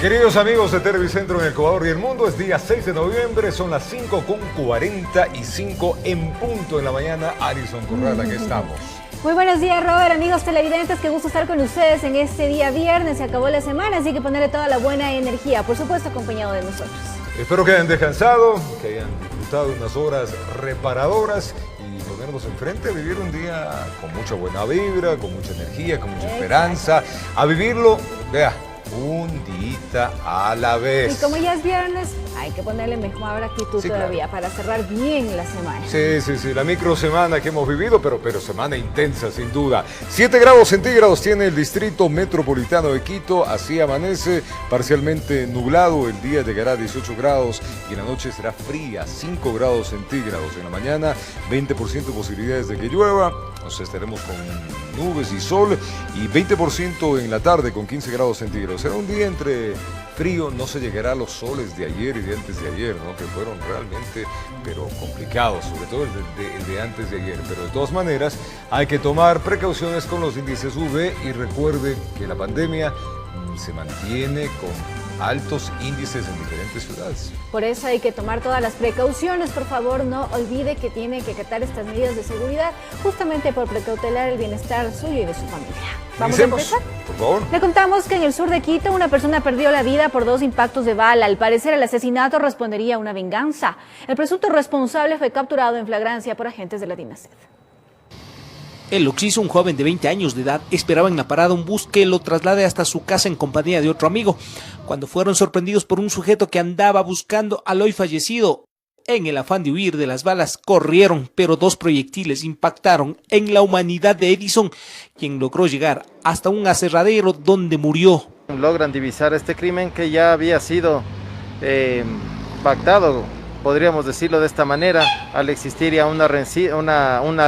Queridos amigos de Televicentro en Ecuador y el mundo, es día 6 de noviembre, son las 5:45 en punto en la mañana. Alison Corral, aquí estamos. Muy buenos días, Robert, amigos televidentes, qué gusto estar con ustedes en este día viernes, se acabó la semana, así que ponerle toda la buena energía, por supuesto acompañado de nosotros. Espero que hayan descansado, que hayan disfrutado unas horas reparadoras y ponernos enfrente a vivir un día con mucha buena vibra, con mucha energía, con mucha esperanza, a vivirlo, vea, un día a la vez. Y como ya es viernes, hay que ponerle mejor actitud todavía, claro, para cerrar bien la semana. Sí, la micro semana que hemos vivido, pero semana intensa sin duda. 7 grados centígrados tiene el distrito metropolitano de Quito, así amanece, parcialmente nublado, el día llegará a 18 grados y en la noche será fría, 5 grados centígrados. En la mañana, 20% posibilidades de que llueva, o sea, estaremos con nubes y sol, y 20% en la tarde con 15 grados centígrados. Será un día entre frío, no se llegará a los soles de ayer y de antes de ayer, ¿no? Que fueron realmente, pero complicados, sobre todo el de antes de ayer. Pero de todas maneras, hay que tomar precauciones con los índices UV y recuerde que la pandemia se mantiene con altos índices en diferentes ciudades. Por eso hay que tomar todas las precauciones. Por favor, no olvide que tiene que acatar estas medidas de seguridad justamente por precautelar el bienestar suyo y de su familia. ¿Vamos a empezar? Por favor. Le contamos que en el sur de Quito una persona perdió la vida por 2 impactos de bala. Al parecer el asesinato respondería a una venganza. El presunto responsable fue capturado en flagrancia por agentes de la DINASED. El occiso, un joven de 20 años de edad, esperaba en la parada un bus que lo traslade hasta su casa en compañía de otro amigo, cuando fueron sorprendidos por un sujeto que andaba buscando al hoy fallecido. En el afán de huir de las balas, corrieron, pero 2 proyectiles impactaron en la humanidad de Edison, quien logró llegar hasta un aserradero donde murió. Logran divisar este crimen que ya había sido pactado, podríamos decirlo de esta manera, al existir ya una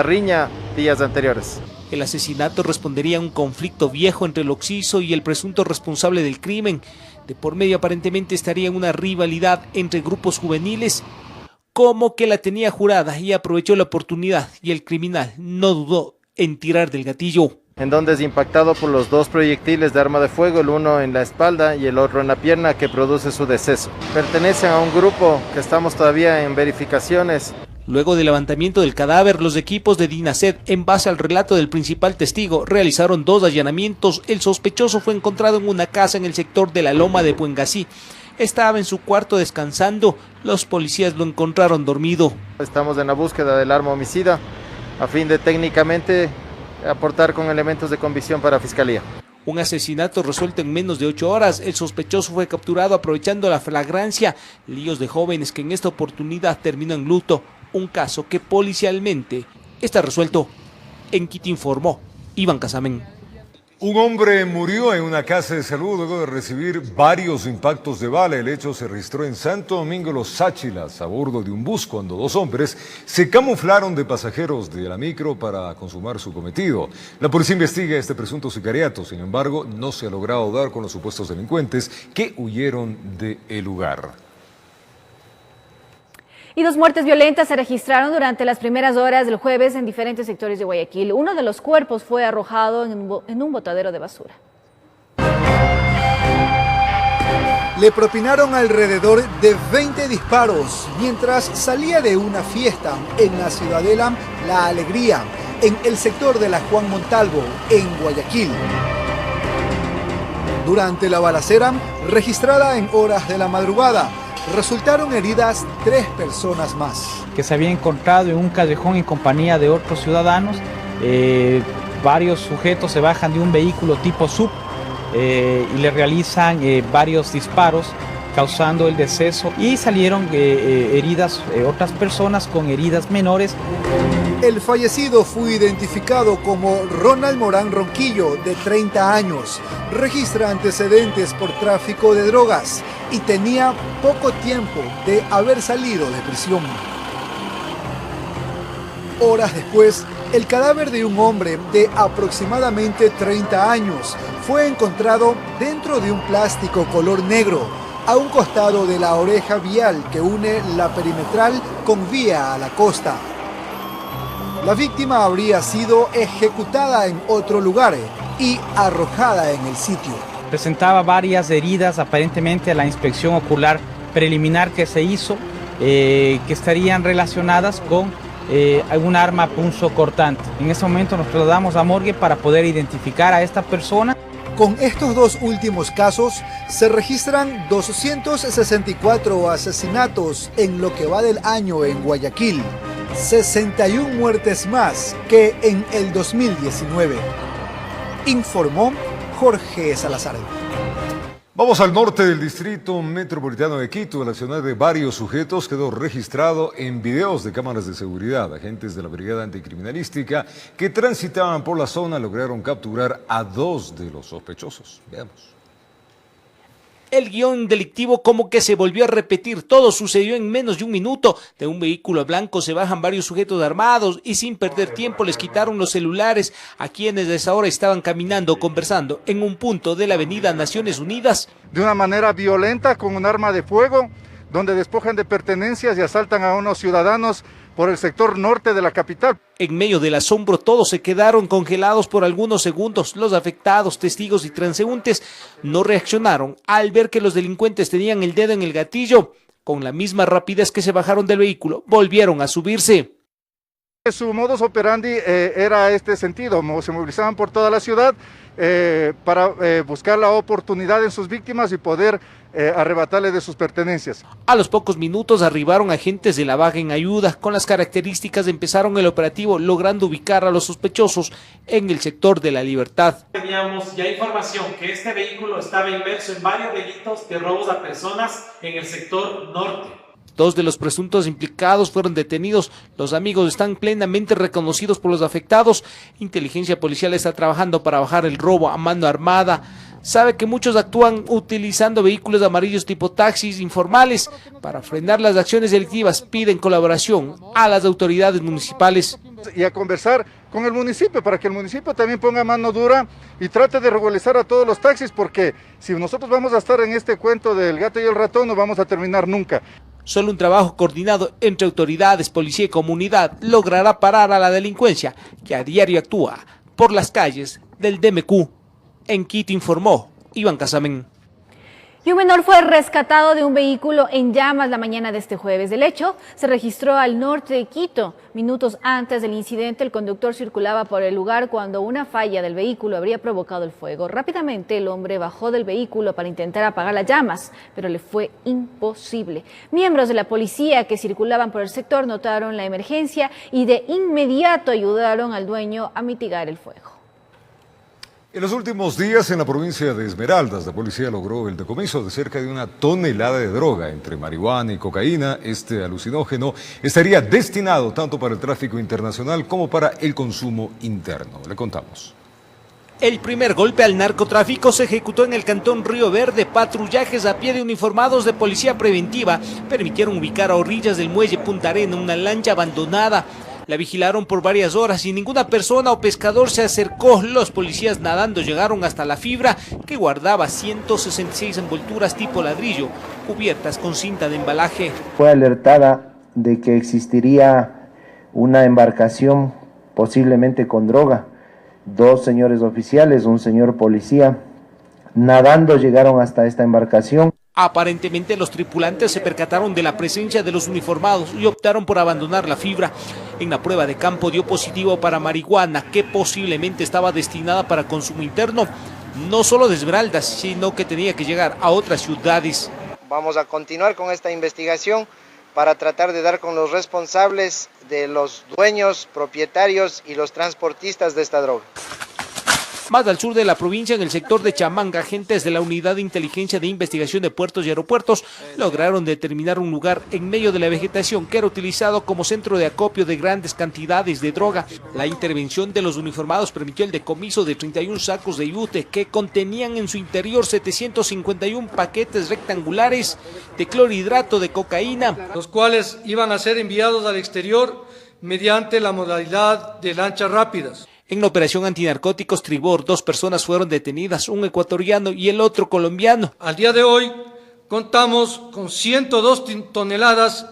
riña días anteriores. El asesinato respondería a un conflicto viejo entre el occiso y el presunto responsable del crimen. De por medio aparentemente estaría una rivalidad entre grupos juveniles, como que la tenía jurada y aprovechó la oportunidad, y el criminal no dudó en tirar del gatillo. En donde es impactado por los 2 proyectiles de arma de fuego, el uno en la espalda y el otro en la pierna, que produce su deceso. Pertenecen a un grupo que estamos todavía en verificaciones. Luego del levantamiento del cadáver, los equipos de DINASED, en base al relato del principal testigo, realizaron 2 allanamientos. El sospechoso fue encontrado en una casa en el sector de la Loma de Puengasí. Estaba en su cuarto descansando. Los policías lo encontraron dormido. Estamos en la búsqueda del arma homicida a fin de técnicamente aportar con elementos de convicción para Fiscalía. Un asesinato resuelto en menos de 8 horas. El sospechoso fue capturado aprovechando la flagrancia. Líos de jóvenes que en esta oportunidad terminó en luto. Un caso que policialmente está resuelto. En Quito informó Iván Casamen. Un hombre murió en una casa de salud luego de recibir varios impactos de bala. El hecho se registró en Santo Domingo Los Sáchilas a bordo de un bus cuando 2 hombres se camuflaron de pasajeros de la micro para consumar su cometido. La policía investiga este presunto sicariato, sin embargo no se ha logrado dar con los supuestos delincuentes que huyeron del lugar. Y 2 muertes violentas se registraron durante las primeras horas del jueves en diferentes sectores de Guayaquil. Uno de los cuerpos fue arrojado en un botadero de basura. Le propinaron alrededor de 20 disparos mientras salía de una fiesta en la Ciudadela La Alegría, en el sector de la Juan Montalvo, en Guayaquil. Durante la balacera, registrada en horas de la madrugada, resultaron heridas 3 personas más. Que se había encontrado en un callejón en compañía de otros ciudadanos. Varios sujetos se bajan de un vehículo tipo SUV y le realizan varios disparos, causando el deceso, y salieron heridas otras personas con heridas menores. El fallecido fue identificado como Ronald Morán Ronquillo, de 30 años. Registra antecedentes por tráfico de drogas y tenía poco tiempo de haber salido de prisión. Horas después, el cadáver de un hombre de aproximadamente 30 años fue encontrado dentro de un plástico color negro, a un costado de la oreja vial que une la perimetral con vía a la costa. La víctima habría sido ejecutada en otro lugar y arrojada en el sitio. presentaba varias heridas aparentemente a la inspección ocular preliminar que se hizo, que estarían relacionadas con algún arma punzocortante. En ese momento nos trasladamos a morgue para poder identificar a esta persona. Con estos dos últimos casos se registran 264 asesinatos en lo que va del año en Guayaquil, 61 muertes más que en el 2019. Informó Jorge Salazar. Vamos al norte del distrito metropolitano de Quito. El accionar de varios sujetos quedó registrado en videos de cámaras de seguridad. Agentes de la Brigada Anticriminalística que transitaban por la zona lograron capturar a 2 de los sospechosos. Veamos. El guión delictivo como que se volvió a repetir. Todo sucedió en menos de un minuto. De un vehículo blanco se bajan varios sujetos armados y sin perder tiempo les quitaron los celulares a quienes a esa hora estaban caminando, conversando en un punto de la avenida Naciones Unidas. De una manera violenta, con un arma de fuego, donde despojan de pertenencias y asaltan a unos ciudadanos por el sector norte de la capital. En medio del asombro, todos se quedaron congelados por algunos segundos. Los afectados, testigos y transeúntes no reaccionaron al ver que los delincuentes tenían el dedo en el gatillo. Con la misma rapidez que se bajaron del vehículo, volvieron a subirse. Su modus operandi era este sentido, se movilizaban por toda la ciudad para buscar la oportunidad en sus víctimas y poder arrebatarle de sus pertenencias. A los pocos minutos arribaron agentes de la Baja en ayuda. Con las características empezaron el operativo, logrando ubicar a los sospechosos en el sector de La Libertad. Teníamos ya información que este vehículo estaba inmerso en varios delitos de robos a personas en el sector norte. 2 de los presuntos implicados fueron detenidos. Los amigos están plenamente reconocidos por los afectados. Inteligencia policial está trabajando para bajar el robo a mano armada. Sabe que muchos actúan utilizando vehículos amarillos tipo taxis informales. Para frenar las acciones delictivas piden colaboración a las autoridades municipales. Y a conversar con el municipio para que el municipio también ponga mano dura y trate de regularizar a todos los taxis, porque si nosotros vamos a estar en este cuento del gato y el ratón no vamos a terminar nunca. Solo un trabajo coordinado entre autoridades, policía y comunidad logrará parar a la delincuencia que a diario actúa por las calles del DMQ. En Quito, informó Iván Casamen. Y un menor fue rescatado de un vehículo en llamas la mañana de este jueves. El hecho se registró al norte de Quito. Minutos antes del incidente, el conductor circulaba por el lugar cuando una falla del vehículo habría provocado el fuego. Rápidamente, el hombre bajó del vehículo para intentar apagar las llamas, pero le fue imposible. Miembros de la policía que circulaban por el sector notaron la emergencia y de inmediato ayudaron al dueño a mitigar el fuego. En los últimos días en la provincia de Esmeraldas, la policía logró el decomiso de cerca de 1 tonelada de droga, entre marihuana y cocaína. Este alucinógeno estaría destinado tanto para el tráfico internacional como para el consumo interno. Le contamos. El primer golpe al narcotráfico se ejecutó en el cantón Río Verde. Patrullajes a pie de uniformados de policía preventiva permitieron ubicar a orillas del muelle Punta Arena una lancha abandonada. La vigilaron por varias horas y ninguna persona o pescador se acercó. Los policías nadando llegaron hasta la fibra que guardaba 166 envolturas tipo ladrillo, cubiertas con cinta de embalaje. Fue alertada de que existiría una embarcación posiblemente con droga. 2 señores oficiales, un señor policía, nadando llegaron hasta esta embarcación. Aparentemente los tripulantes se percataron de la presencia de los uniformados y optaron por abandonar la fibra. En la prueba de campo dio positivo para marihuana, que posiblemente estaba destinada para consumo interno, no solo de Esmeraldas, sino que tenía que llegar a otras ciudades. Vamos a continuar con esta investigación para tratar de dar con los responsables de los dueños, propietarios y los transportistas de esta droga. Más al sur de la provincia, en el sector de Chamanga, agentes de la Unidad de Inteligencia de Investigación de Puertos y Aeropuertos lograron determinar un lugar en medio de la vegetación que era utilizado como centro de acopio de grandes cantidades de droga. La intervención de los uniformados permitió el decomiso de 31 sacos de yute que contenían en su interior 751 paquetes rectangulares de clorhidrato de cocaína, los cuales iban a ser enviados al exterior mediante la modalidad de lanchas rápidas. En la operación antinarcóticos Tribor, 2 personas fueron detenidas, un ecuatoriano y el otro colombiano. Al día de hoy contamos con 102 toneladas,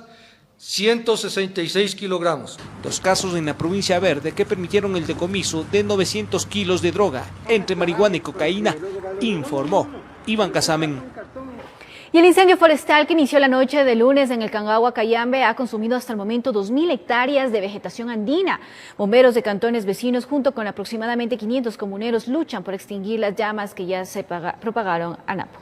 166 kilogramos. 2 casos en la provincia verde que permitieron el decomiso de 900 kilos de droga, entre marihuana y cocaína. informó Iván Casamen. Y el incendio forestal que inició la noche de lunes en el Cangagua, Cayambe, ha consumido hasta el momento 2.000 hectáreas de vegetación andina. Bomberos de cantones vecinos, junto con aproximadamente 500 comuneros, luchan por extinguir las llamas que ya se propagaron a Napo.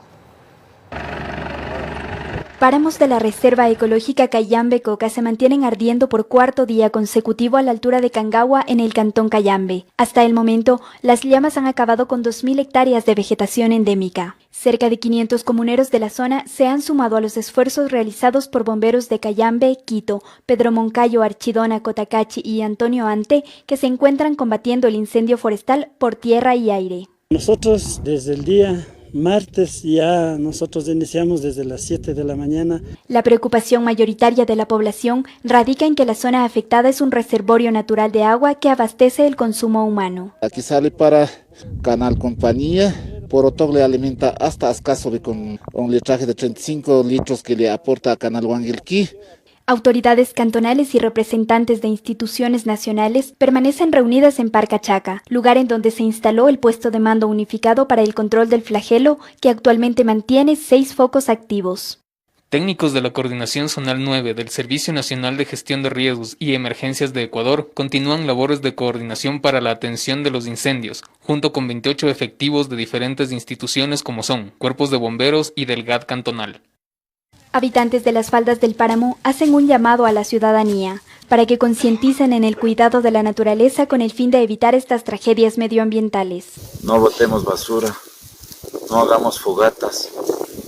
Páramos de la Reserva Ecológica Cayambe Coca se mantienen ardiendo por cuarto día consecutivo a la altura de Cangagua en el cantón Cayambe. Hasta el momento, las llamas han acabado con 2.000 hectáreas de vegetación endémica. Cerca de 500 comuneros de la zona se han sumado a los esfuerzos realizados por bomberos de Cayambe, Quito, Pedro Moncayo, Archidona, Cotacachi y Antonio Ante, que se encuentran combatiendo el incendio forestal por tierra y aire. Nosotros desde el día martes ya nosotros iniciamos desde las 7 de la mañana. La preocupación mayoritaria de la población radica en que la zona afectada es un reservorio natural de agua que abastece el consumo humano. Aquí sale para Canal Compañía, por otro le alimenta hasta escaso con un litraje de 35 litros que le aporta a Canal Huanguilquí. Autoridades cantonales y representantes de instituciones nacionales permanecen reunidas en Parcachaca, lugar en donde se instaló el puesto de mando unificado para el control del flagelo, que actualmente mantiene 6 focos activos. Técnicos de la Coordinación Zonal 9 del Servicio Nacional de Gestión de Riesgos y Emergencias de Ecuador continúan labores de coordinación para la atención de los incendios, junto con 28 efectivos de diferentes instituciones como son cuerpos de bomberos y del GAD cantonal. Habitantes de las faldas del páramo hacen un llamado a la ciudadanía para que concienticen en el cuidado de la naturaleza con el fin de evitar estas tragedias medioambientales. No botemos basura, no hagamos fogatas,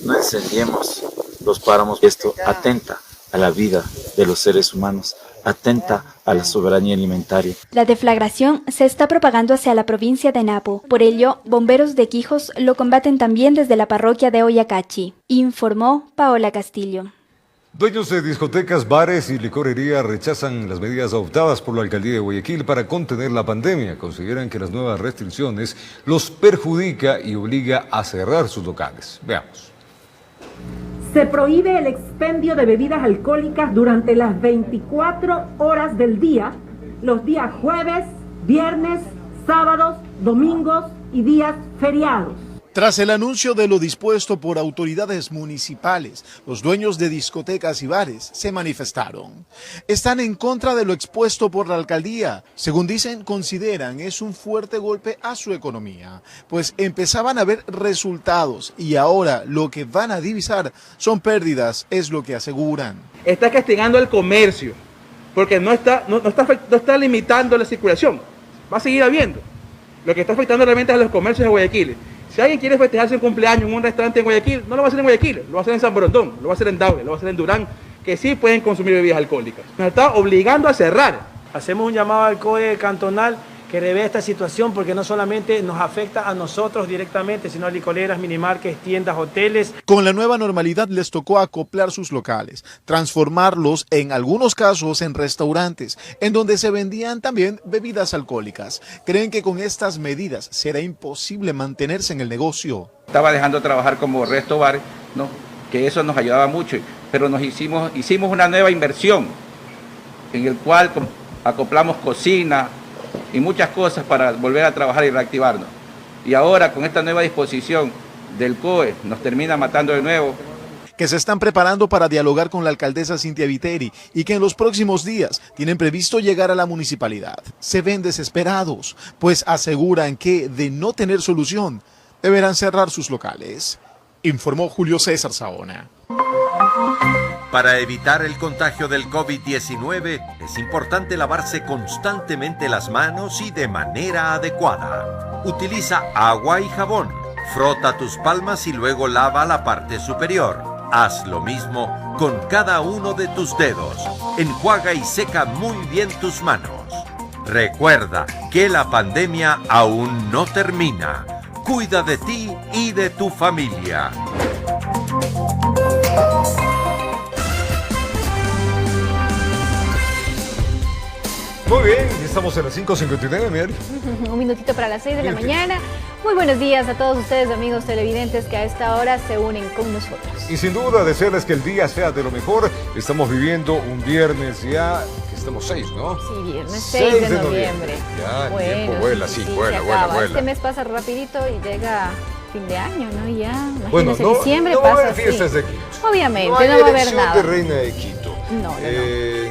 no incendiemos los páramos. Esto atenta a la vida de los seres humanos, atenta a la soberanía alimentaria. La deflagración se está propagando hacia la provincia de Napo. Por ello, bomberos de Quijos lo combaten también desde la parroquia de Oyacachi, informó Paola Castillo. Dueños de discotecas, bares y licorería rechazan las medidas adoptadas por la alcaldía de Guayaquil para contener la pandemia. Consideran que las nuevas restricciones los perjudica y obliga a cerrar sus locales. Veamos. Se prohíbe el expendio de bebidas alcohólicas durante las 24 horas del día, los días jueves, viernes, sábados, domingos y días feriados. Tras el anuncio de lo dispuesto por autoridades municipales, los dueños de discotecas y bares se manifestaron. Están en contra de lo expuesto por la alcaldía. Según dicen, consideran es un fuerte golpe a su economía, pues empezaban a ver resultados y ahora lo que van a divisar son pérdidas, es lo que aseguran. Está castigando al comercio, porque no está limitando la circulación, va a seguir habiendo. Lo que está afectando realmente es a los comercios de Guayaquil. Si alguien quiere festejarse un cumpleaños en un restaurante en Guayaquil, no lo va a hacer en Guayaquil, lo va a hacer en San Borondón, lo va a hacer en Daule, lo va a hacer en Durán, que sí pueden consumir bebidas alcohólicas. Nos está obligando a cerrar. Hacemos un llamado al COE cantonal que revea esta situación porque no solamente nos afecta a nosotros directamente, sino a licoreras, minimarkets, tiendas, hoteles. Con la nueva normalidad les tocó acoplar sus locales, transformarlos en algunos casos en restaurantes, en donde se vendían también bebidas alcohólicas. Creen que con estas medidas será imposible mantenerse en el negocio. Estaba dejando trabajar como resto bar, ¿no? Que eso nos ayudaba mucho, pero hicimos una nueva inversión en el cual acoplamos cocina y muchas cosas para volver a trabajar y reactivarnos. Y ahora con esta nueva disposición del COE nos termina matando de nuevo. Que se están preparando para dialogar con la alcaldesa Cintia Viteri y que en los próximos días tienen previsto llegar a la municipalidad. Se ven desesperados, pues aseguran que de no tener solución deberán cerrar sus locales. Informó Julio César Saona. Para evitar el contagio del COVID-19 es importante lavarse constantemente las manos y de manera adecuada. Utiliza agua y jabón. Frota tus palmas y luego lava la parte superior. Haz lo mismo con cada uno de tus dedos. Enjuaga y seca muy bien tus manos. Recuerda que la pandemia aún no termina. Cuida de ti y de tu familia. Muy bien, ya estamos en las 5:59, Miguel. Un minutito para las 6 de la mañana. Muy buenos días a todos ustedes, amigos televidentes, que a esta hora se unen con nosotros. Y sin duda, desearles que el día sea de lo mejor. Estamos viviendo un viernes ya, que estamos 6, ¿no? Sí, viernes 6 de noviembre. Ya, el bueno, tiempo vuela, sí, vuela. Este mes pasa rapidito y llega fin de año, ¿no? Ya, imagínense, Bueno, diciembre no va a pasa haber fiestas así. de Quito. Obviamente, No hay no va a haber elección nada. de reina de Quito. No.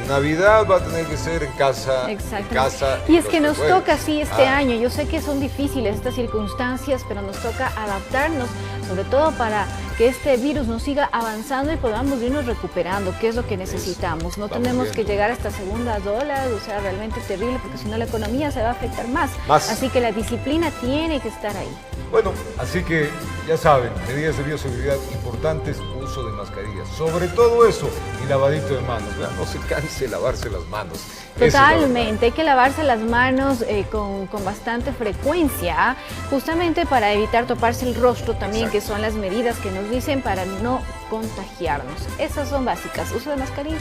Navidad va a tener que ser en casa. Exacto. En casa Y es los que nos pueden. toca así este año. Yo sé que son difíciles estas circunstancias, pero nos toca adaptarnos, sobre todo para que este virus no siga avanzando y podamos irnos recuperando, que es lo que necesitamos. No tenemos que llegar a esta segunda ola, o sea, realmente terrible, porque si no la economía se va a afectar más. Así que la disciplina tiene que estar ahí. Bueno, así que ya saben, medidas de bioseguridad importantes, uso de mascarillas, sobre todo eso, y lavadito de manos, ¿verdad? No se canse lavarse las manos. Totalmente, hay que lavarse las manos con bastante frecuencia, justamente para evitar toparse el rostro también, que son las medidas que nos dicen para no contagiarnos. Esas son básicas, uso de mascarilla.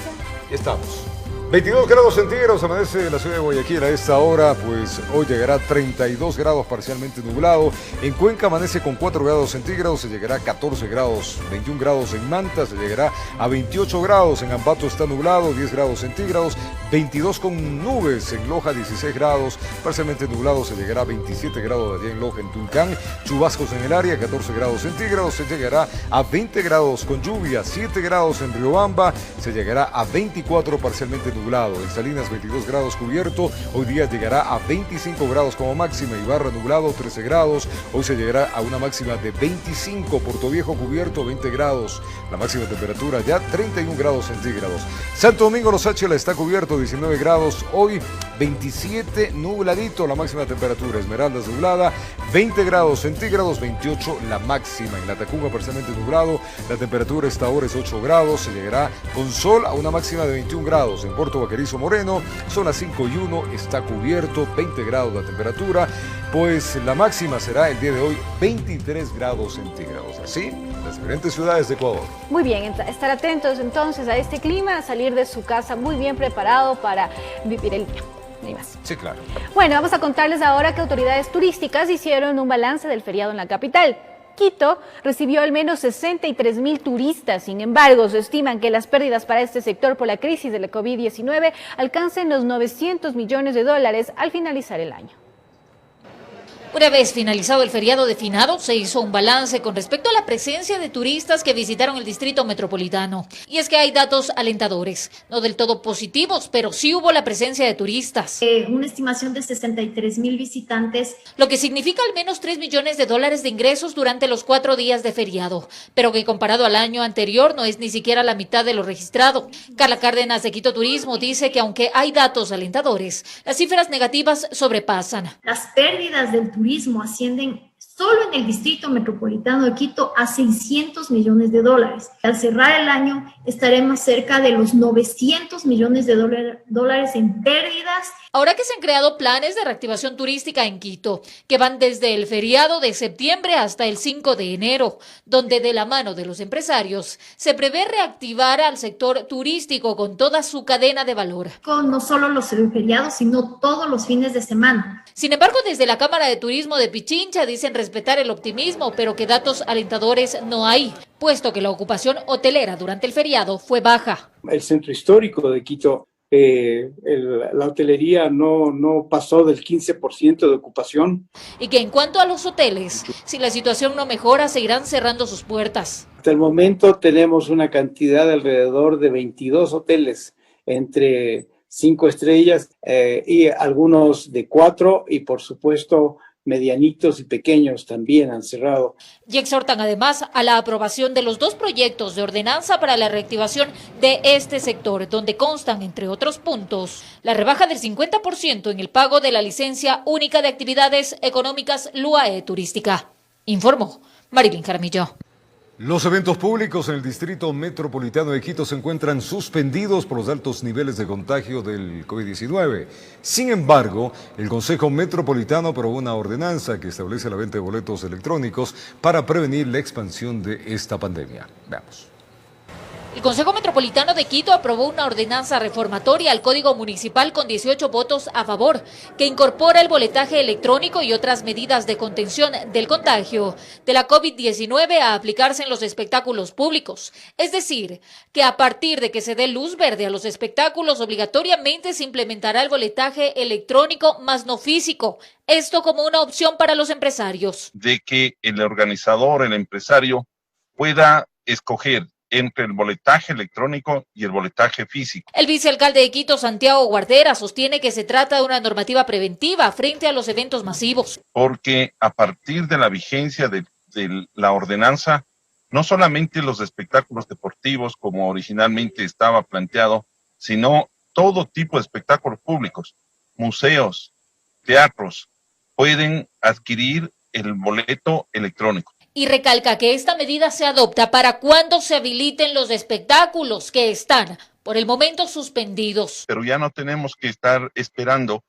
Ya estamos. 22 grados centígrados amanece la ciudad de Guayaquil a esta hora, pues hoy llegará a 32 grados parcialmente nublado. En Cuenca amanece con 4 grados centígrados, se llegará a 14 grados, 21 grados en Manta, se llegará a 28 grados. En Ambato está nublado, 10 grados centígrados, 22 con nubes. En Loja 16 grados, parcialmente nublado, se llegará a 27 grados allá en Loja, en Tulcán. Chubascos en el área, 14 grados centígrados, se llegará a 20 grados con lluvia, 7 grados en Riobamba, se llegará a 24 parcialmente nublado. En Salinas 22 grados cubierto, hoy día llegará a 25 grados como máxima. Ibarra nublado 13 grados, hoy se llegará a una máxima de 25. Puerto Viejo cubierto 20 grados, la máxima temperatura ya 31 grados centígrados. Santo Domingo Los Áchila está cubierto 19 grados, hoy 27 nubladito, la máxima temperatura. Esmeraldas nublada 20 grados centígrados, 28 la máxima. En La Tacunga parcialmente nublado, la temperatura esta hora es 8 grados, se llegará con sol a una máxima de 21 grados. En Puerto Vaquerizo Moreno son las 5:01, está cubierto, 20 grados la temperatura, pues la máxima será el día de hoy 23 grados centígrados. Así, las diferentes ciudades de Ecuador. Muy bien, estar atentos entonces a este clima, a salir de su casa muy bien preparado para vivir el día. Ni más. Sí, claro. Bueno, vamos a contarles ahora que autoridades turísticas hicieron un balance del feriado en la capital. Quito recibió al menos 63,000 turistas. Sin embargo, se estiman que las pérdidas para este sector por la crisis de la COVID-19 alcancen los $900 millones al finalizar el año. Una vez finalizado el feriado de finado, se hizo un balance con respecto a la presencia de turistas que visitaron el distrito metropolitano. Y es que hay datos alentadores, no del todo positivos, pero sí hubo la presencia de turistas. Una estimación de 63,000 visitantes. Lo que significa al menos $3 millones de ingresos durante los 4 días de feriado, pero que comparado al año anterior no es ni siquiera la mitad de lo registrado. Carla Cárdenas de Quito Turismo dice que aunque hay datos alentadores, las cifras negativas sobrepasan. Las pérdidas del turismo ascienden solo en el distrito metropolitano de Quito a $600 millones. Al cerrar el año estaremos cerca de los $900 millones en pérdidas. Ahora que se han creado planes de reactivación turística en Quito, que van desde el feriado de septiembre hasta el 5 de enero, donde de la mano de los empresarios se prevé reactivar al sector turístico con toda su cadena de valor. Con no solo los feriados, sino todos los fines de semana. Sin embargo, desde la Cámara de Turismo de Pichincha dicen respetar el optimismo, pero que datos alentadores no hay, puesto que la ocupación hotelera durante el feriado fue baja. El centro histórico de Quito, la hotelería no pasó del 15% de ocupación. Y que en cuanto a los hoteles, si la situación no mejora, seguirán cerrando sus puertas. Hasta el momento tenemos una cantidad de alrededor de 22 hoteles entre 5 estrellas y algunos de 4 y por supuesto medianitos y pequeños también han cerrado. Y exhortan además a la aprobación de los 2 proyectos de ordenanza para la reactivación de este sector, donde constan, entre otros puntos, la rebaja del 50% en el pago de la licencia única de actividades económicas LUAE turística. Informó Marilyn Jaramillo. Los eventos públicos en el Distrito Metropolitano de Quito se encuentran suspendidos por los altos niveles de contagio del COVID-19. Sin embargo, el Consejo Metropolitano aprobó una ordenanza que establece la venta de boletos electrónicos para prevenir la expansión de esta pandemia. Veamos. El Consejo Metropolitano de Quito aprobó una ordenanza reformatoria al Código Municipal con 18 votos a favor, que incorpora el boletaje electrónico y otras medidas de contención del contagio de la COVID-19 a aplicarse en los espectáculos públicos. Es decir, que a partir de que se dé luz verde a los espectáculos, obligatoriamente se implementará el boletaje electrónico más no físico. Esto como una opción para los empresarios. De que el organizador, el empresario, pueda escoger entre el boletaje electrónico y el boletaje físico. El vicealcalde de Quito, Santiago Guardera, sostiene que se trata de una normativa preventiva frente a los eventos masivos. Porque a partir de la vigencia de la ordenanza, no solamente los espectáculos deportivos, como originalmente estaba planteado, sino todo tipo de espectáculos públicos, museos, teatros, pueden adquirir el boleto electrónico. Y recalca que esta medida se adopta para cuando se habiliten los espectáculos que están, por el momento, suspendidos. Pero ya no tenemos que estar esperando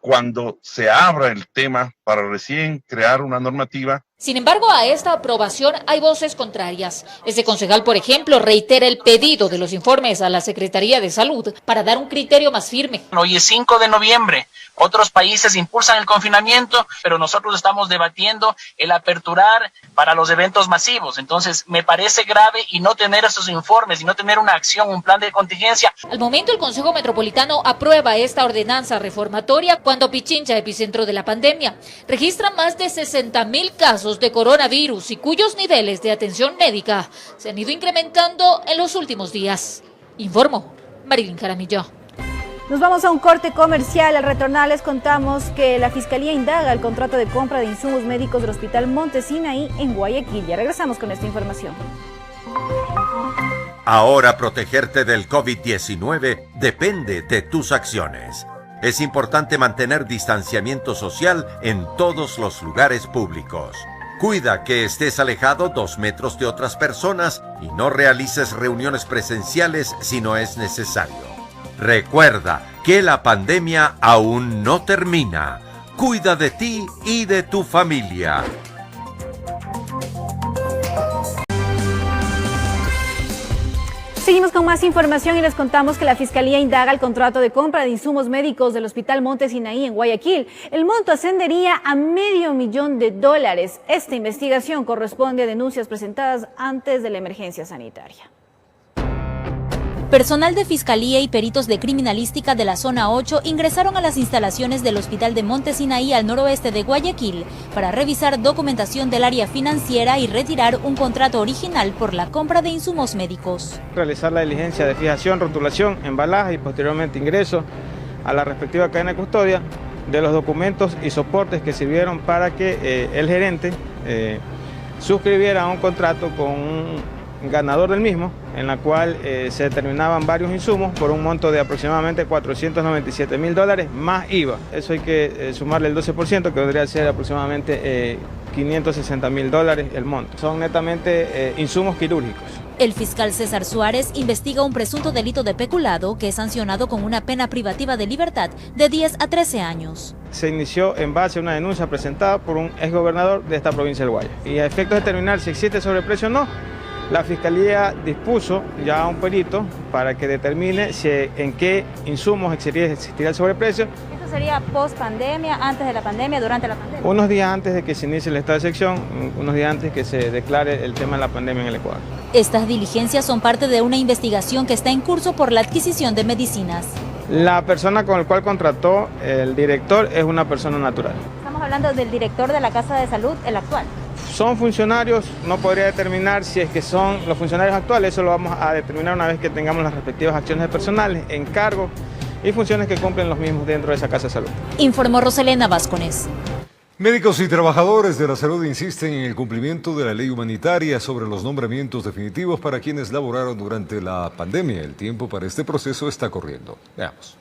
cuando se abra el tema para recién crear una normativa. Sin embargo, a esta aprobación hay voces contrarias. Este concejal, por ejemplo, reitera el pedido de los informes a la Secretaría de Salud para dar un criterio más firme. Hoy es 5 de noviembre. Otros países impulsan el confinamiento, pero nosotros estamos debatiendo el aperturar para los eventos masivos. Entonces, me parece grave y no tener esos informes y no tener una acción, un plan de contingencia. Al momento, el Consejo Metropolitano aprueba esta ordenanza reformatoria cuando Pichincha, epicentro de la pandemia, registra más de 60.000 casos de coronavirus y cuyos niveles de atención médica se han ido incrementando en los últimos días. Informó Marilyn Jaramillo. Nos vamos a un corte comercial. Al retornar les contamos que la Fiscalía indaga el contrato de compra de insumos médicos del Hospital Monte Sinaí en Guayaquil. Ya regresamos con esta información. Ahora protegerte del COVID-19 depende de tus acciones. Es importante mantener distanciamiento social en todos los lugares públicos. Cuida que estés alejado 2 metros de otras personas y no realices reuniones presenciales si no es necesario. Recuerda que la pandemia aún no termina. Cuida de ti y de tu familia. Seguimos con más información y les contamos que la Fiscalía indaga el contrato de compra de insumos médicos del Hospital Monte Sinaí en Guayaquil. El monto ascendería a $500,000. Esta investigación corresponde a denuncias presentadas antes de la emergencia sanitaria. Personal de Fiscalía y peritos de criminalística de la Zona 8 ingresaron a las instalaciones del Hospital de Monte Sinaí al noroeste de Guayaquil para revisar documentación del área financiera y retirar un contrato original por la compra de insumos médicos. Realizar la diligencia de fijación, rotulación, embalaje y posteriormente ingreso a la respectiva cadena de custodia de los documentos y soportes que sirvieron para que el gerente suscribiera un contrato con un ganador del mismo, en la cual se determinaban varios insumos por un monto de aproximadamente $497,000 más IVA. Eso hay que sumarle el 12%, que vendría ser aproximadamente $560,000 el monto. Son netamente insumos quirúrgicos. El fiscal César Suárez investiga un presunto delito de peculado que es sancionado con una pena privativa de libertad de 10 a 13 años. Se inició en base a una denuncia presentada por un exgobernador de esta provincia del Guayas. Y a efectos de determinar si existe sobreprecio o no, la Fiscalía dispuso ya a un perito para que determine en qué insumos existiría el sobreprecio. ¿Esto sería post pandemia, antes de la pandemia, durante la pandemia? Unos días antes de que se inicie el estado de excepción, unos días antes que se declare el tema de la pandemia en el Ecuador. Estas diligencias son parte de una investigación que está en curso por la adquisición de medicinas. La persona con la cual contrató el director es una persona natural. Estamos hablando del director de la Casa de Salud, el actual. Son funcionarios, no podría determinar si es que son los funcionarios actuales, eso lo vamos a determinar una vez que tengamos las respectivas acciones de personal, encargos y funciones que cumplen los mismos dentro de esa Casa de Salud. Informó Roselena Vázquez. Médicos y trabajadores de la salud insisten en el cumplimiento de la ley humanitaria sobre los nombramientos definitivos para quienes laboraron durante la pandemia. El tiempo para este proceso está corriendo. Veamos.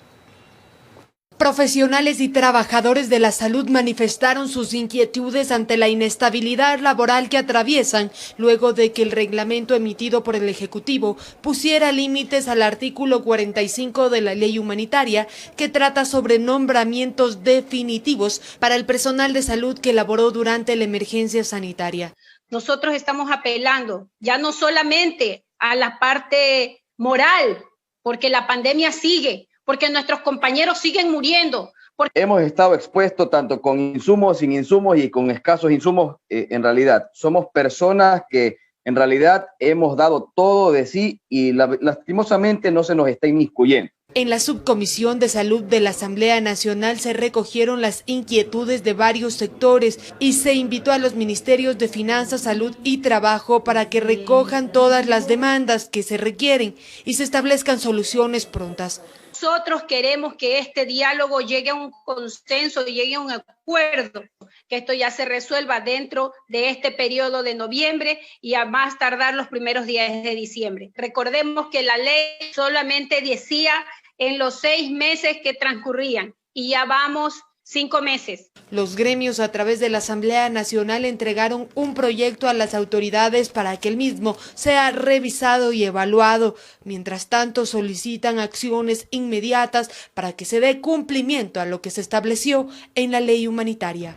Profesionales y trabajadores de la salud manifestaron sus inquietudes ante la inestabilidad laboral que atraviesan luego de que el reglamento emitido por el Ejecutivo pusiera límites al artículo 45 de la ley humanitaria que trata sobre nombramientos definitivos para el personal de salud que laboró durante la emergencia sanitaria. Nosotros estamos apelando ya no solamente a la parte moral, porque la pandemia sigue, porque nuestros compañeros siguen muriendo. Hemos estado expuestos tanto con insumos, sin insumos y con escasos insumos. En realidad, somos personas que en realidad hemos dado todo de sí y lastimosamente no se nos está inmiscuyendo. En la Subcomisión de Salud de la Asamblea Nacional se recogieron las inquietudes de varios sectores y se invitó a los ministerios de Finanzas, Salud y Trabajo para que recojan todas las demandas que se requieren y se establezcan soluciones prontas. Nosotros queremos que este diálogo llegue a un consenso, llegue a un acuerdo, que esto ya se resuelva dentro de este periodo de noviembre y a más tardar los primeros días de diciembre. Recordemos que la ley solamente decía en los 6 meses que transcurrían y ya vamos 5 meses. Los gremios a través de la Asamblea Nacional entregaron un proyecto a las autoridades para que el mismo sea revisado y evaluado. Mientras tanto, solicitan acciones inmediatas para que se dé cumplimiento a lo que se estableció en la ley humanitaria.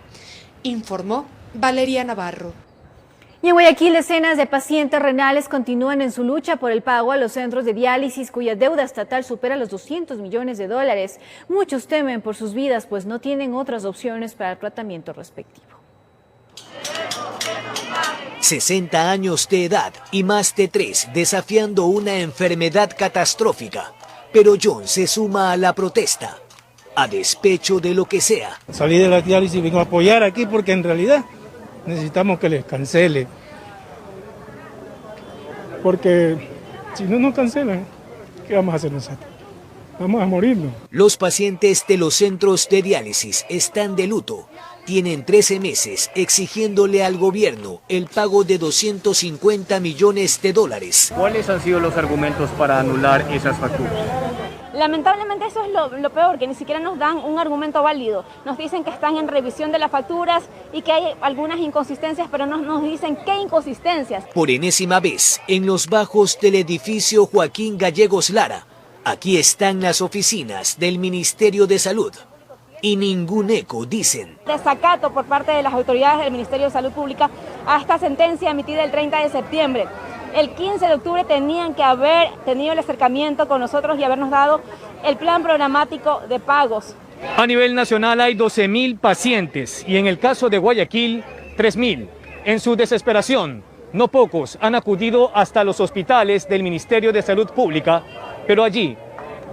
Informó Valeria Navarro. Y en Guayaquil, decenas de pacientes renales continúan en su lucha por el pago a los centros de diálisis cuya deuda estatal supera los $200 millones. Muchos temen por sus vidas, pues no tienen otras opciones para el tratamiento respectivo. 60 años de edad y más de 3 desafiando una enfermedad catastrófica. Pero John se suma a la protesta, a despecho de lo que sea. Salí de la diálisis y vengo a apoyar aquí porque en realidad necesitamos que les cancele, porque si no nos cancelan, ¿qué vamos a hacer nosotros? Vamos a morirnos. Los pacientes de los centros de diálisis están de luto. Tienen 13 meses exigiéndole al gobierno el pago de $250 millones. ¿Cuáles han sido los argumentos para anular esas facturas? Lamentablemente eso es lo peor, que ni siquiera nos dan un argumento válido. Nos dicen que están en revisión de las facturas y que hay algunas inconsistencias, pero no nos dicen qué inconsistencias. Por enésima vez, en los bajos del edificio Joaquín Gallegos Lara, aquí están las oficinas del Ministerio de Salud. Y ningún eco, dicen. Desacato por parte de las autoridades del Ministerio de Salud Pública a esta sentencia emitida el 30 de septiembre. El 15 de octubre tenían que haber tenido el acercamiento con nosotros y habernos dado el plan programático de pagos. A nivel nacional hay 12.000 pacientes y en el caso de Guayaquil, 3.000. En su desesperación, no pocos han acudido hasta los hospitales del Ministerio de Salud Pública, pero allí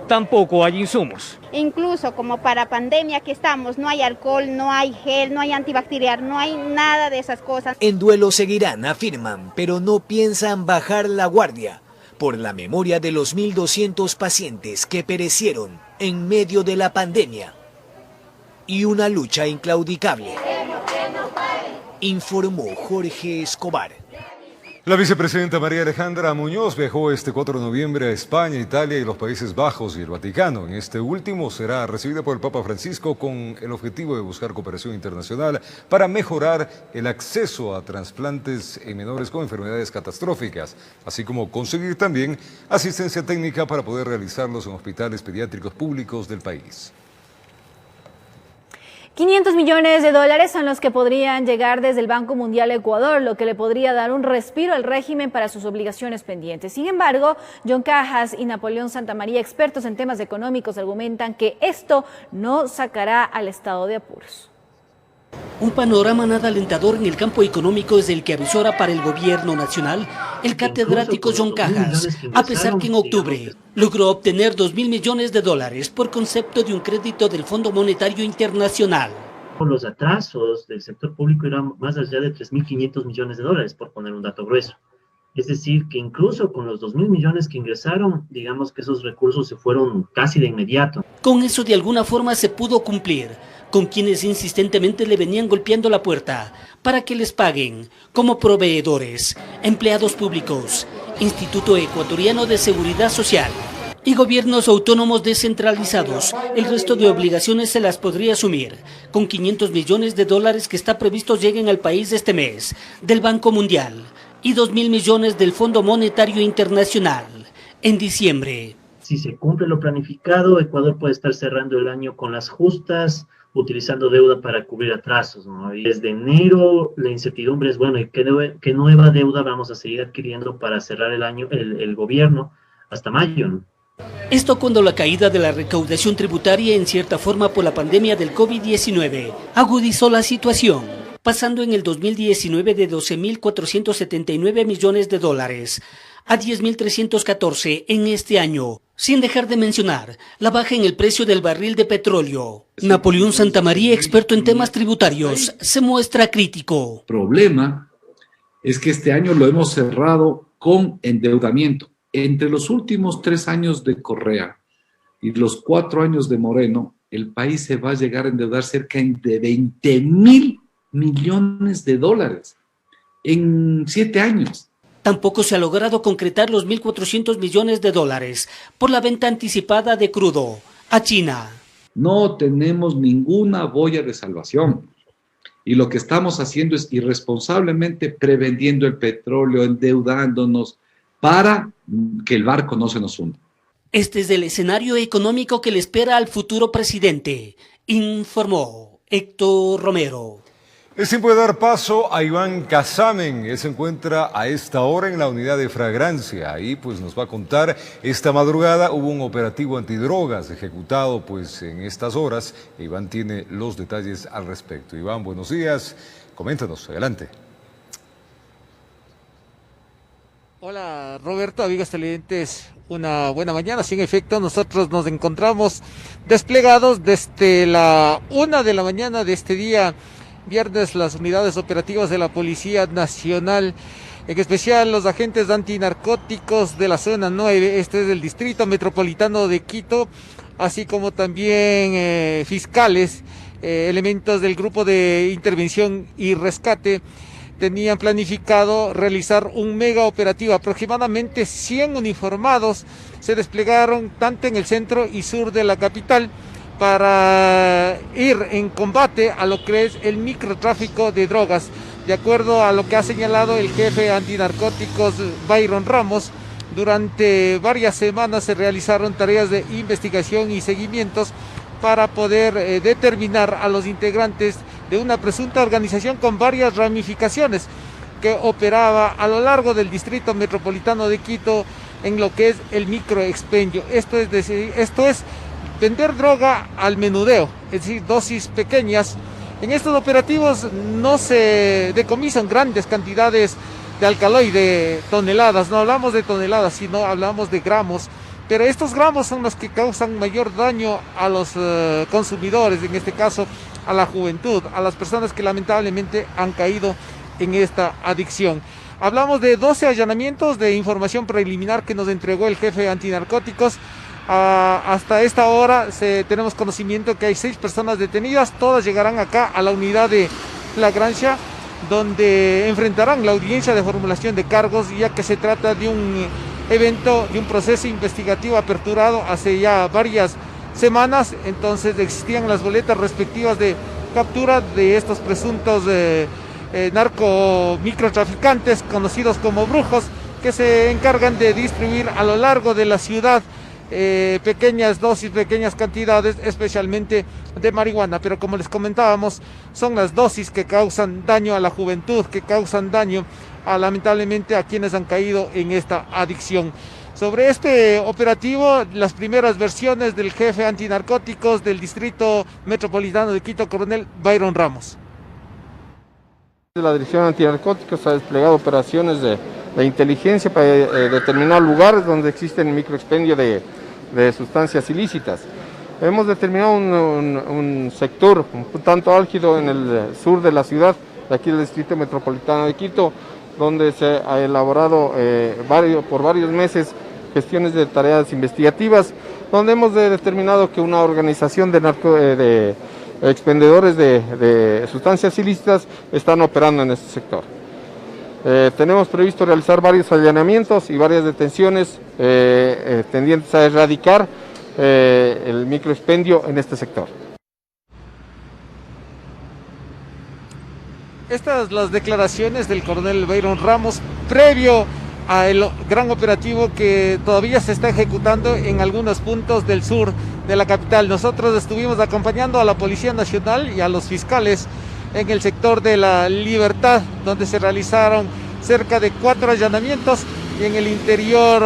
tampoco hay insumos. Incluso como para pandemia que estamos, no hay alcohol, no hay gel, no hay antibacterial, no hay nada de esas cosas. En duelo seguirán, afirman, pero no piensan bajar la guardia por la memoria de los 1.200 pacientes que perecieron en medio de la pandemia y una lucha inclaudicable. Informó Jorge Escobar. La vicepresidenta María Alejandra Muñoz viajó este 4 de noviembre a España, Italia y los Países Bajos y el Vaticano. En este último será recibida por el Papa Francisco con el objetivo de buscar cooperación internacional para mejorar el acceso a trasplantes en menores con enfermedades catastróficas, así como conseguir también asistencia técnica para poder realizarlos en hospitales pediátricos públicos del país. $500 millones son los que podrían llegar desde el Banco Mundial a Ecuador, lo que le podría dar un respiro al régimen para sus obligaciones pendientes. Sin embargo, John Cajas y Napoleón Santamaría, expertos en temas económicos, argumentan que esto no sacará al Estado de apuros. Un panorama nada alentador en el campo económico es el que avisora para el gobierno nacional el catedrático John Cajas, a pesar que en octubre logró obtener $2.000 millones por concepto de un crédito del Fondo Monetario Internacional. Los atrasos del sector público eran más allá de $3.500 millones, por poner un dato grueso. Es decir, que incluso con los 2.000 millones que ingresaron, digamos que esos recursos se fueron casi de inmediato. Con eso de alguna forma se pudo cumplir con quienes insistentemente le venían golpeando la puerta para que les paguen como proveedores, empleados públicos, Instituto Ecuatoriano de Seguridad Social y gobiernos autónomos descentralizados. El resto de obligaciones se las podría asumir con $500 millones que está previsto lleguen al país este mes del Banco Mundial y $2.000 millones del Fondo Monetario Internacional en diciembre. Si se cumple lo planificado, Ecuador puede estar cerrando el año con las justas utilizando deuda para cubrir atrasos, ¿no? Y desde enero la incertidumbre es, bueno, ¿y qué nueva deuda vamos a seguir adquiriendo para cerrar el año, el gobierno hasta mayo, ¿no? Esto cuando la caída de la recaudación tributaria en cierta forma por la pandemia del COVID-19 agudizó la situación, pasando en el 2019 de 12.479 millones de dólares a 10.314 en este año, sin dejar de mencionar la baja en el precio del barril de petróleo. Napoleón Santamaría, experto en temas tributarios, se muestra crítico. El problema es que este año lo hemos cerrado con endeudamiento. Entre los últimos 3 años de Correa y los 4 años de Moreno, el país se va a llegar a endeudar cerca de 20.000 millones de dólares en 7 años. Tampoco se ha logrado concretar los 1.400 millones de dólares por la venta anticipada de crudo a China. No tenemos ninguna boya de salvación y lo que estamos haciendo es irresponsablemente prevendiendo el petróleo, endeudándonos para que el barco no se nos hunda. Este es el escenario económico que le espera al futuro presidente, informó Héctor Romero. Es tiempo de dar paso a Iván Casamen. Él se encuentra a esta hora en la unidad de Fragrancia. Ahí pues nos va a contar, esta madrugada hubo un operativo antidrogas ejecutado pues en estas horas. Iván tiene los detalles al respecto. Iván, buenos días. Coméntanos, adelante. Hola Roberto, amigos televidentes, una buena mañana. Sí, en efecto, nosotros nos encontramos desplegados desde la 1 de la mañana de este día viernes, las unidades operativas de la Policía Nacional, en especial los agentes antinarcóticos de la zona 9, este es del Distrito Metropolitano de Quito, así como también fiscales, elementos del Grupo de Intervención y Rescate, tenían planificado realizar un mega operativo. Aproximadamente 100 uniformados se desplegaron tanto en el centro y sur de la capital para ir en combate a lo que es el microtráfico de drogas. De acuerdo a lo que ha señalado el jefe antinarcóticos Byron Ramos, durante varias semanas se realizaron tareas de investigación y seguimientos para poder determinar a los integrantes de una presunta organización con varias ramificaciones que operaba a lo largo del Distrito Metropolitano de Quito en lo que es el microexpendio. Esto es vender droga al menudeo, es decir, dosis pequeñas. En estos operativos no se decomisan grandes cantidades de alcaloide, toneladas, no hablamos de toneladas, sino hablamos de gramos, pero estos gramos son los que causan mayor daño a los consumidores, en este caso a la juventud, a las personas que lamentablemente han caído en esta adicción. Hablamos de 12 allanamientos de información preliminar que nos entregó el jefe antinarcóticos. Hasta esta hora tenemos conocimiento que hay 6 personas detenidas, todas llegarán acá a la unidad de Flagrancia, donde enfrentarán la audiencia de formulación de cargos, ya que se trata de un evento, de un proceso investigativo aperturado hace ya varias semanas. Entonces existían las boletas respectivas de captura de estos presuntos microtraficantes conocidos como brujos, que se encargan de distribuir a lo largo de la ciudad pequeñas dosis, pequeñas cantidades, especialmente de marihuana, pero como les comentábamos, son las dosis que causan daño a la juventud, que causan daño lamentablemente a quienes han caído en esta adicción. Sobre este operativo, las primeras versiones del jefe antinarcóticos del Distrito Metropolitano de Quito, coronel Byron Ramos. La Dirección Antinarcóticos ha desplegado operaciones de inteligencia para determinar lugares donde existen microexpendio de sustancias ilícitas. Hemos determinado un sector un tanto álgido en el sur de la ciudad, de aquí del Distrito Metropolitano de Quito, donde se ha elaborado por varios meses gestiones de tareas investigativas, donde hemos determinado que una organización de expendedores de sustancias ilícitas están operando en este sector. Tenemos previsto realizar varios allanamientos y varias detenciones tendientes a erradicar el microexpendio en este sector. Estas las declaraciones del coronel Byron Ramos previo al gran operativo que todavía se está ejecutando en algunos puntos del sur de la capital. Nosotros estuvimos acompañando a la Policía Nacional y a los fiscales en el sector de La Libertad, donde se realizaron cerca de 4 allanamientos, y en el interior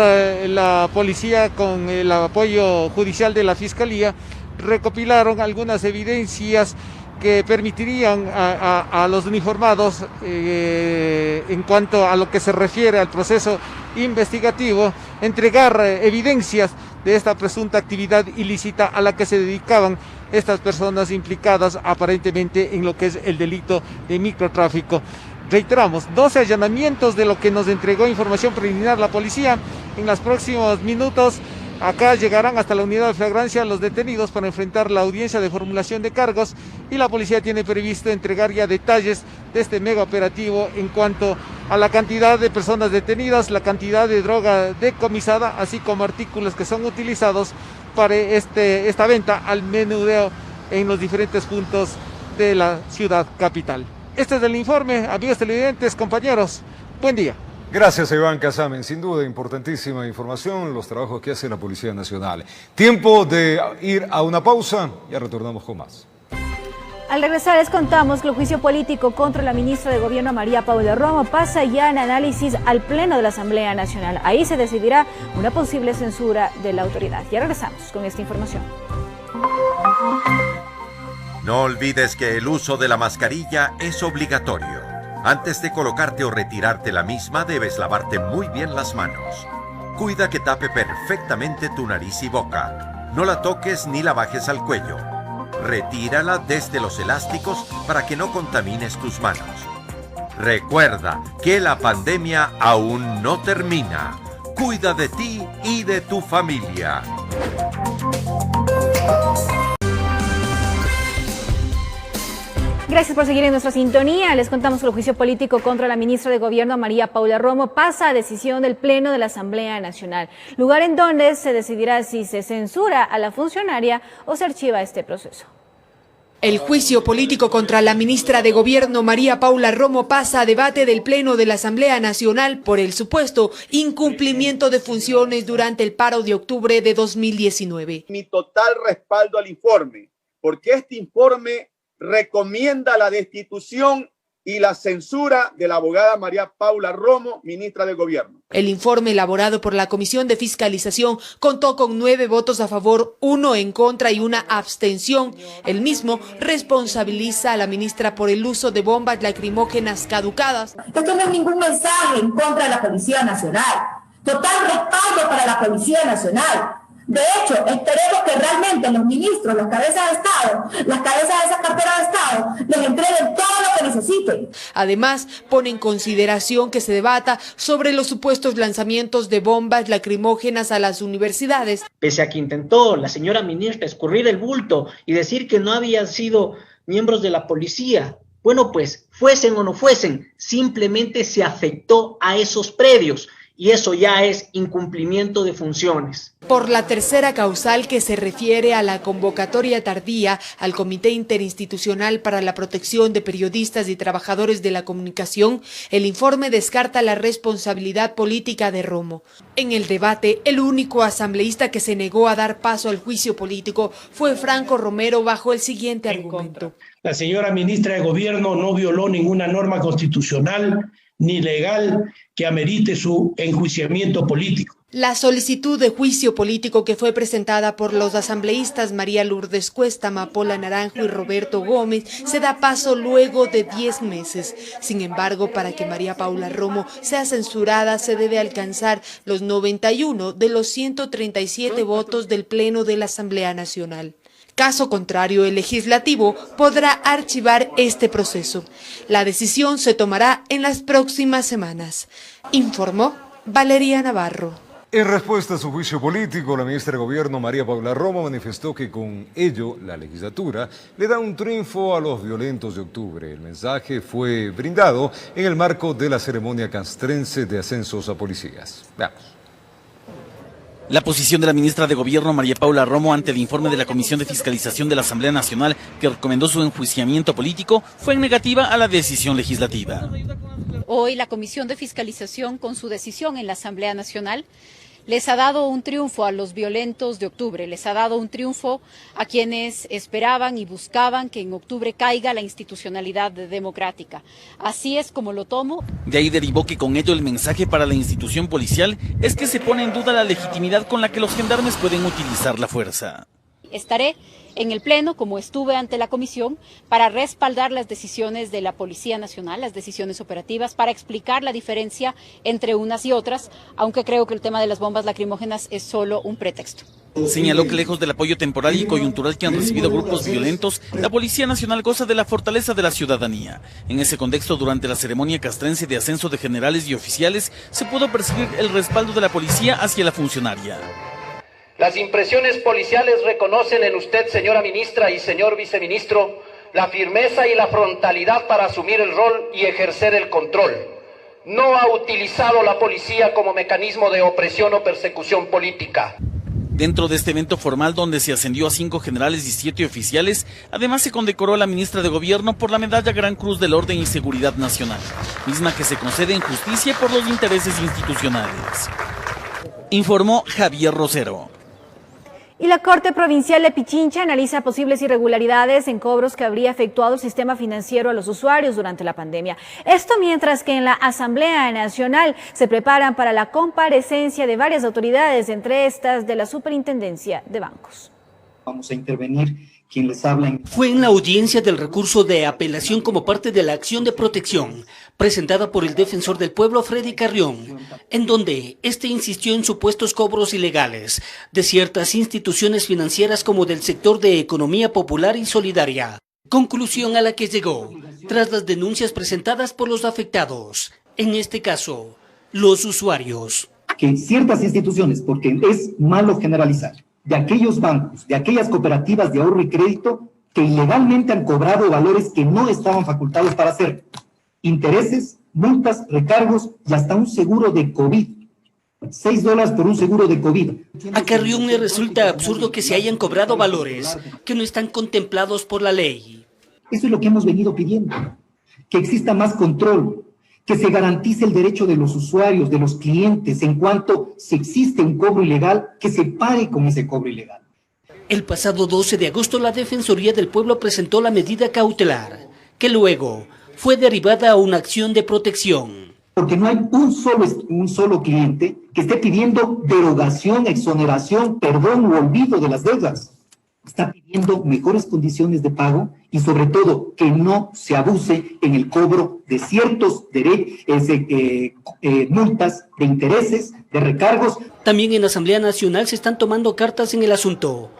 la policía, con el apoyo judicial de la Fiscalía, recopilaron algunas evidencias que permitirían a los uniformados, en cuanto a lo que se refiere al proceso investigativo, entregar evidencias de esta presunta actividad ilícita a la que se dedicaban estas personas implicadas aparentemente en lo que es el delito de microtráfico. Reiteramos, 12 allanamientos de lo que nos entregó información preliminar la policía. En los próximos minutos acá llegarán hasta la unidad de flagrancia los detenidos para enfrentar la audiencia de formulación de cargos, y la policía tiene previsto entregar ya detalles de este mega operativo en cuanto a la cantidad de personas detenidas, la cantidad de droga decomisada, así como artículos que son utilizados para esta venta al menudeo en los diferentes puntos de la ciudad capital. Este es el informe, amigos televidentes, compañeros, buen día. Gracias, Iván Casamen. Sin duda, importantísima información, los trabajos que hace la Policía Nacional. Tiempo de ir a una pausa, ya retornamos con más. Al regresar les contamos que el juicio político contra la ministra de Gobierno María Paula Romo pasa ya en análisis al Pleno de la Asamblea Nacional. Ahí se decidirá una posible censura de la autoridad. Ya regresamos con esta información. No olvides que el uso de la mascarilla es obligatorio. Antes de colocarte o retirarte la misma, debes lavarte muy bien las manos. Cuida que tape perfectamente tu nariz y boca. No la toques ni la bajes al cuello. Retírala desde los elásticos para que no contamines tus manos. Recuerda que la pandemia aún no termina. Cuida de ti y de tu familia. Gracias por seguir en nuestra sintonía. Les contamos que el juicio político contra la ministra de Gobierno María Paula Romo pasa a decisión del Pleno de la Asamblea Nacional, lugar en donde se decidirá si se censura a la funcionaria o se archiva este proceso. El juicio político contra la ministra de Gobierno María Paula Romo pasa a debate del Pleno de la Asamblea Nacional por el supuesto incumplimiento de funciones durante el paro de octubre de 2019. Mi total respaldo al informe, porque este informe recomienda la destitución y la censura de la abogada María Paula Romo, ministra del Gobierno. El informe elaborado por la Comisión de Fiscalización contó con 9 votos a favor, 1 en contra y 1 abstención. El mismo responsabiliza a la ministra por el uso de bombas lacrimógenas caducadas. Esto no es ningún mensaje en contra de la Policía Nacional. Total respaldo para la Policía Nacional. De hecho, esperemos que realmente los ministros, las cabezas de Estado, las cabezas de esa cartera de Estado, les entreguen todo lo que necesiten. Además, pone en consideración que se debata sobre los supuestos lanzamientos de bombas lacrimógenas a las universidades. Pese a que intentó la señora ministra escurrir el bulto y decir que no habían sido miembros de la policía, bueno, pues, fuesen o no fuesen, simplemente se afectó a esos predios. Y eso ya es incumplimiento de funciones. Por la tercera causal, que se refiere a la convocatoria tardía al Comité Interinstitucional para la Protección de Periodistas y Trabajadores de la Comunicación, el informe descarta la responsabilidad política de Romo. En el debate, el único asambleísta que se negó a dar paso al juicio político fue Franco Romero, bajo el siguiente argumento. La señora ministra de Gobierno no violó ninguna norma constitucional ni legal que amerite su enjuiciamiento político. La solicitud de juicio político, que fue presentada por los asambleístas María Lourdes Cuesta, Amapola Naranjo y Roberto Gómez, se da paso luego de 10 meses. Sin embargo, para que María Paula Romo sea censurada, se debe alcanzar los 91 de los 137 votos del Pleno de la Asamblea Nacional. Caso contrario, el legislativo podrá archivar este proceso. La decisión se tomará en las próximas semanas. Informó Valeria Navarro. En respuesta a su juicio político, la ministra de Gobierno María Paula Romo manifestó que con ello la legislatura le da un triunfo a los violentos de octubre. El mensaje fue brindado en el marco de la ceremonia castrense de ascensos a policías. Veamos. La posición de la ministra de Gobierno María Paula Romo ante el informe de la Comisión de Fiscalización de la Asamblea Nacional, que recomendó su enjuiciamiento político, fue en negativa a la decisión legislativa. Hoy la Comisión de Fiscalización, con su decisión en la Asamblea Nacional, les ha dado un triunfo a los violentos de octubre, les ha dado un triunfo a quienes esperaban y buscaban que en octubre caiga la institucionalidad democrática. Así es como lo tomo. De ahí derivó que con ello el mensaje para la institución policial es que se pone en duda la legitimidad con la que los gendarmes pueden utilizar la fuerza. Estaré en el Pleno, como estuve ante la Comisión, para respaldar las decisiones de la Policía Nacional, las decisiones operativas, para explicar la diferencia entre unas y otras, aunque creo que el tema de las bombas lacrimógenas es solo un pretexto. Señaló que lejos del apoyo temporal y coyuntural que han recibido grupos violentos, la Policía Nacional goza de la fortaleza de la ciudadanía. En ese contexto, durante la ceremonia castrense de ascenso de generales y oficiales, se pudo percibir el respaldo de la policía hacia la funcionaria. Las impresiones policiales reconocen en usted, señora ministra y señor viceministro, la firmeza y la frontalidad para asumir el rol y ejercer el control. No ha utilizado la policía como mecanismo de opresión o persecución política. Dentro de este evento formal donde se ascendió a 5 generales y 7 oficiales, además se condecoró a la ministra de Gobierno por la medalla Gran Cruz del Orden y Seguridad Nacional, misma que se concede en justicia por los intereses institucionales. Informó Javier Rosero. Y la Corte Provincial de Pichincha analiza posibles irregularidades en cobros que habría efectuado el sistema financiero a los usuarios durante la pandemia. Esto mientras que en la Asamblea Nacional se preparan para la comparecencia de varias autoridades, entre estas de la Superintendencia de Bancos. Vamos a intervenir. Quien les habla. Fue en la audiencia del recurso de apelación como parte de la acción de protección presentada por el defensor del pueblo Freddy Carrión, en donde este insistió en supuestos cobros ilegales de ciertas instituciones financieras como del sector de economía popular y solidaria. Conclusión a la que llegó tras las denuncias presentadas por los afectados, en este caso, los usuarios. Que ciertas instituciones, porque es malo generalizar, de aquellos bancos, de aquellas cooperativas de ahorro y crédito que ilegalmente han cobrado valores que no estaban facultados para hacer. Intereses, multas, recargos y hasta un seguro de COVID. $6 por un seguro de COVID. A Carrión le resulta absurdo que se hayan cobrado valores que no están contemplados por la ley. Eso es lo que hemos venido pidiendo, que exista más control, que se garantice el derecho de los usuarios, de los clientes, en cuanto si existe un cobro ilegal, que se pare con ese cobro ilegal. El pasado 12 de agosto la Defensoría del Pueblo presentó la medida cautelar, que luego fue derivada a una acción de protección. Porque no hay un solo cliente que esté pidiendo derogación, exoneración, perdón u olvido de las deudas. Está pidiendo mejores condiciones de pago y sobre todo que no se abuse en el cobro de ciertos multas, de intereses, de recargos. También en la Asamblea Nacional se están tomando cartas en el asunto,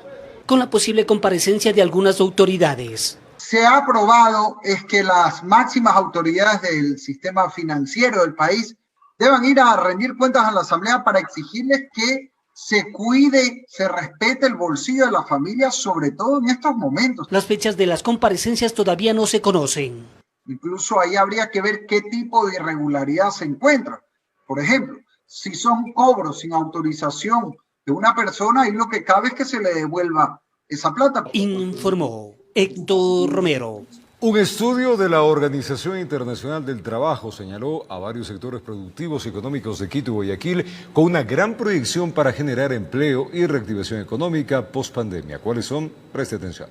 con la posible comparecencia de algunas autoridades. Se ha aprobado es que las máximas autoridades del sistema financiero del país deban ir a rendir cuentas a la Asamblea para exigirles que se cuide, se respete el bolsillo de la familia, sobre todo en estos momentos. Las fechas de las comparecencias todavía no se conocen. Incluso ahí habría que ver qué tipo de irregularidad se encuentra. Por ejemplo, si son cobros sin autorización de una persona, ahí lo que cabe es que se le devuelva esa plata. Informó Héctor Romero. Un estudio de la Organización Internacional del Trabajo señaló a varios sectores productivos y económicos de Quito y Guayaquil con una gran proyección para generar empleo y reactivación económica post-pandemia. ¿Cuáles son? Preste atención.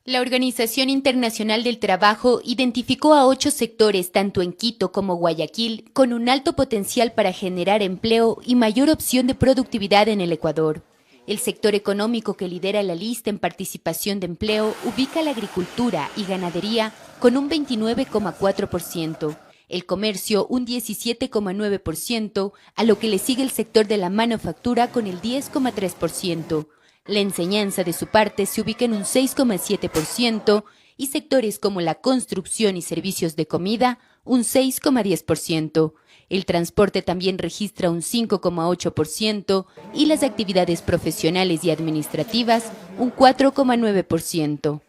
La Organización Internacional del Trabajo identificó a 8 sectores, tanto en Quito como Guayaquil, con un alto potencial para generar empleo y mayor opción de productividad en el Ecuador. El sector económico que lidera la lista en participación de empleo ubica la agricultura y ganadería con un 29,4%, el comercio un 17,9%, a lo que le sigue el sector de la manufactura con el 10,3%. La enseñanza de su parte se ubica en un 6,7% y sectores como la construcción y servicios de comida un 6,10%. El transporte también registra un 5,8% y las actividades profesionales y administrativas un 4,9%.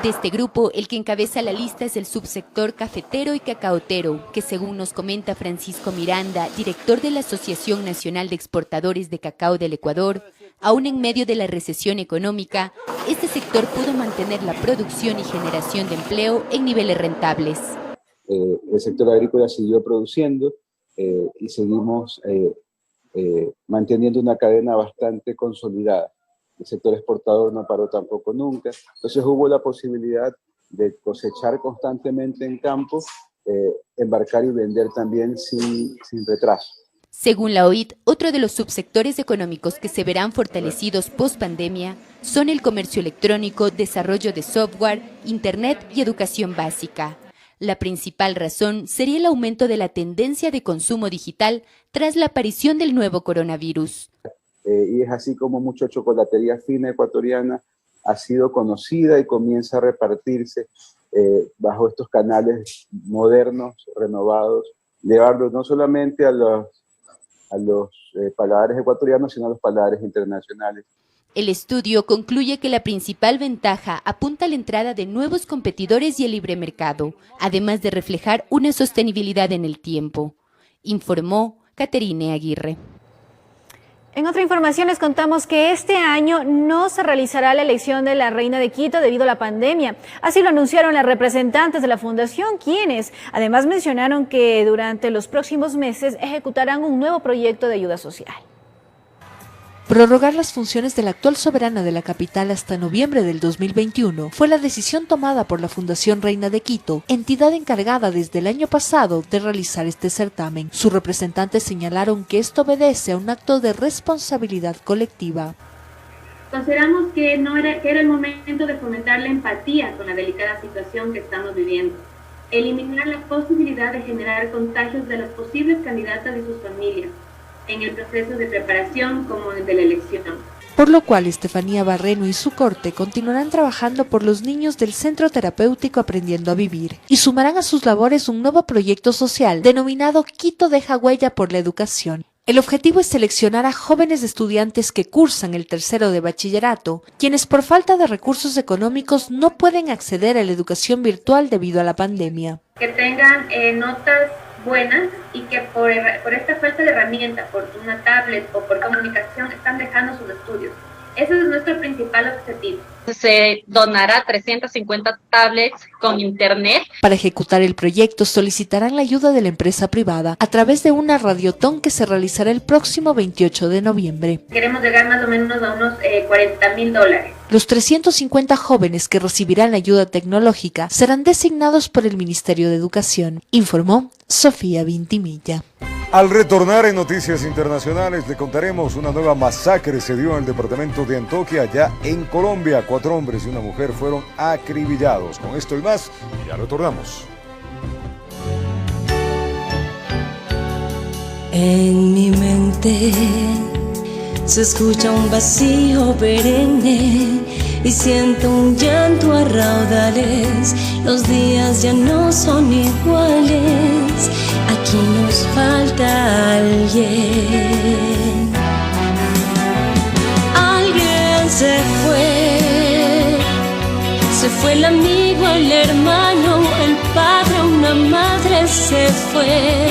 De este grupo, el que encabeza la lista es el subsector cafetero y cacaotero, que según nos comenta Francisco Miranda, director de la Asociación Nacional de Exportadores de Cacao del Ecuador, aún en medio de la recesión económica, este sector pudo mantener la producción y generación de empleo en niveles rentables. El sector agrícola siguió produciendo y seguimos manteniendo una cadena bastante consolidada. El sector exportador no paró tampoco nunca. Entonces hubo la posibilidad de cosechar constantemente en campo, embarcar y vender también sin retraso. Según la OIT, otro de los subsectores económicos que se verán fortalecidos post-pandemia son el comercio electrónico, desarrollo de software, internet y educación básica. La principal razón sería el aumento de la tendencia de consumo digital tras la aparición del nuevo coronavirus. Y es así como mucha chocolatería fina ecuatoriana ha sido conocida y comienza a repartirse bajo estos canales modernos, renovados, llevarlos no solamente a los paladares ecuatorianos, sino a los paladares internacionales. El estudio concluye que la principal ventaja apunta a la entrada de nuevos competidores y el libre mercado, además de reflejar una sostenibilidad en el tiempo, informó Caterine Aguirre. En otra información les contamos que este año no se realizará la elección de la Reina de Quito debido a la pandemia. Así lo anunciaron las representantes de la fundación, quienes además mencionaron que durante los próximos meses ejecutarán un nuevo proyecto de ayuda social. Prorrogar las funciones de la actual soberana de la capital hasta noviembre del 2021 fue la decisión tomada por la Fundación Reina de Quito, entidad encargada desde el año pasado de realizar este certamen. Sus representantes señalaron que esto obedece a un acto de responsabilidad colectiva. Consideramos que era el momento de fomentar la empatía con la delicada situación que estamos viviendo, eliminar la posibilidad de generar contagios de las posibles candidatas y sus familias, en el proceso de preparación como el de la elección. Por lo cual, Estefanía Barreno y su corte continuarán trabajando por los niños del Centro Terapéutico Aprendiendo a Vivir y sumarán a sus labores un nuevo proyecto social denominado Quito deja huella por la educación. El objetivo es seleccionar a jóvenes estudiantes que cursan el tercero de bachillerato, quienes por falta de recursos económicos no pueden acceder a la educación virtual debido a la pandemia. Que tengan notas buenas y que por esta falta de herramientas, por una tablet o por comunicación, están dejando sus estudios. Ese es nuestro principal objetivo. Se donará 350 tablets con internet. Para ejecutar el proyecto solicitarán la ayuda de la empresa privada a través de una radiotón que se realizará el próximo 28 de noviembre. Queremos llegar más o menos a unos $40,000. Los 350 jóvenes que recibirán la ayuda tecnológica serán designados por el Ministerio de Educación, informó Sofía Vintimilla. Al retornar en Noticias Internacionales le contaremos una nueva masacre se dio en el departamento de Antioquia, allá en Colombia. 4 hombres y una mujer fueron acribillados. Con esto y más, ya retornamos. En mi mente se escucha un vacío perenne y siento un llanto a raudales. Los días ya no son iguales. Aquí nos falta alguien. Alguien se fue el amigo, el hermano, el padre, una madre se fue.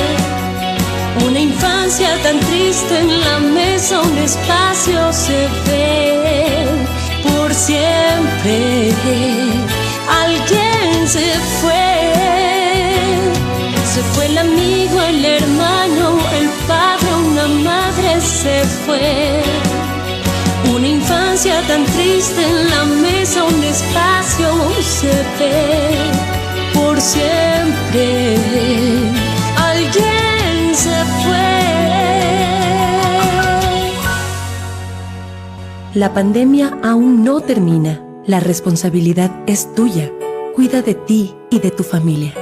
Una infancia tan triste en la mesa, un espacio se ve por siempre. Alguien se fue el amigo, el hermano, el padre, una madre se fue. Una infancia tan triste en la mesa, un espacio se ve por siempre. Alguien se fue. La pandemia aún no termina. La responsabilidad es tuya. Cuida de ti y de tu familia.